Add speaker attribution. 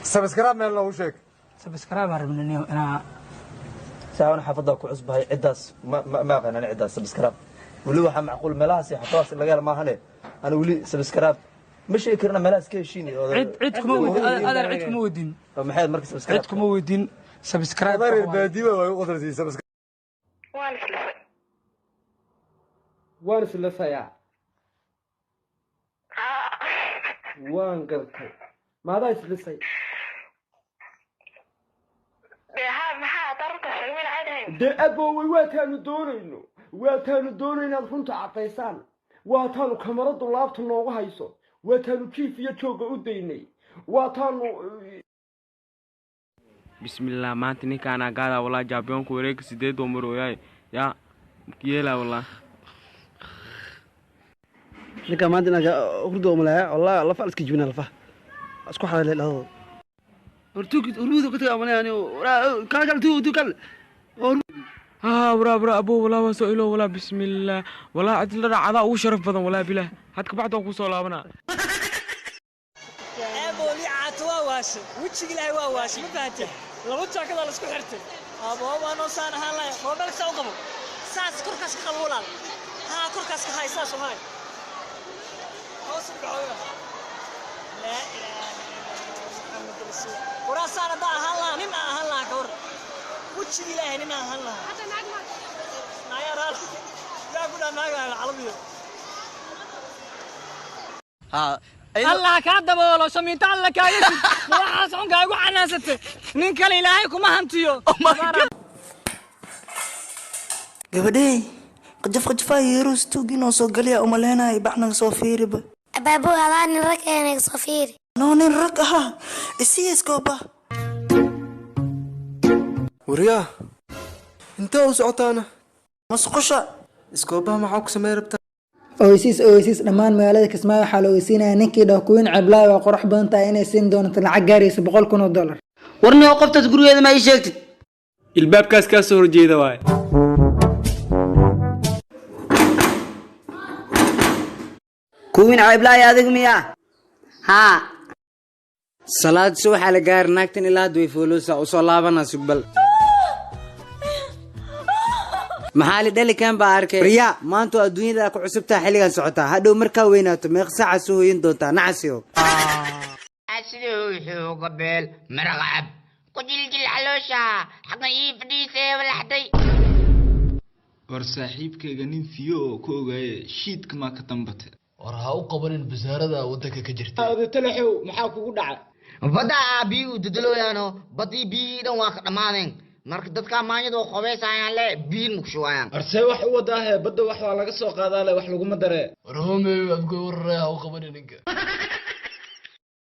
Speaker 1: سبسكرايب مال لو شيك
Speaker 2: سبسكرايب هربني أنا
Speaker 3: ساعة حافظها كعص بهاي عداس ما غنى أنا عداس سبسكرايب ولي واحد معقول ملاسي حطاس اللي قال ما هني أنا ولي سبسكرايب مش يكرنا ملاس كيشيني
Speaker 2: عدكم مودين هذا عدكم مودين
Speaker 3: محيد مركز سبسكرايب
Speaker 2: عدكم مودين سبسكرايب
Speaker 1: غير البادية وقدرتي سبسكرايب
Speaker 4: وان سلفا يا وان قلتي ماذا يسلسي de abowey waataanu doonayno inaad runta cadaysaan waataanu kamaradu laabta noogu hayso waataanu jiif iyo jooga u daynay waataanu
Speaker 5: bismillah maanta ninkaana gaada walaa jaabiyoonku wareeg 8 oo marooyay ya kiyeela walaa
Speaker 6: ninka maanta naga hurdo malaya walaa la falska jibina lafa isku xalay leedahay ورتوك ورودو كتير أمانة يعني كان تو كان
Speaker 5: برا أبو ولا وسائله ولا بسم الله ولا عدل عذا وشرف بدن ولا بله هتك بعد أقول صلاة بنا
Speaker 7: أبو لي عتوا واش وتشي لا هو واش مفاتيح لو تشاك الله اسكو حرتي أبو أنا صار هلا هو بالك سوقه ساس كركاس خلولا ها كركاس هاي ساس هاي أوصل لا وراسانا دا هلا نما هلا كور وجه إلهي نما هلا حتى نعمل نايا راس يا كودا نايا العربية الله كذب ولا سميت الله كايس ما حاسون كايو عناسته نينكل إلهي كما هنتيو
Speaker 8: gabadhay qajaf yeeros tuugino soo galiya uma leenahay baxna soo fiiriba
Speaker 9: abaabu hadaan rakeenay soo fiiri
Speaker 8: noonin rag aha iskooba
Speaker 4: wariya inta u socotaana
Speaker 8: masqusha
Speaker 4: iskooba maxaa ku sameey rabtaa
Speaker 6: oysiis dhammaan magaalada Kismaayo waxa la weysiinaya ninkii dhaqooyin cablaay waa qurux badan tahay inay siin doonto lacag gaaraysa $100,000
Speaker 2: warniyo qoftaas gurigeeda ma ii sheegtid
Speaker 5: ilbaabkaas ka soo horjeeda waay
Speaker 2: kuwin cablaay adig miya ha
Speaker 10: salaad subax la gaar naagtan ilaa way fooloosa oo soo laabana sugbal maxaa dhali kan ba arkay riya maanta adduunyada ku cusubtaa xilligan socota hadhow markaa weynaato meeq saac soo hoyin doonta nacsiyo
Speaker 11: أسلو حوق بيل مرغب قجل علوشا حقا يفديسي والحدي
Speaker 12: ورساحيب كيغانين فيو كوغاي شيد كما كتنبت
Speaker 13: ورهاو قبلين بزارة ودك كجرتي
Speaker 4: هذا تلحو محاكو قدع
Speaker 11: بدا بيو ددلو يانو بدي بيدن واك دمانين marka dadka maanyadu qobeysayaan le biin muxshuwayaan
Speaker 4: arsay wax u wadaa badda wax laga soo qaadaa wax lagu ma daree
Speaker 13: roomey abgo warraa u qabaninka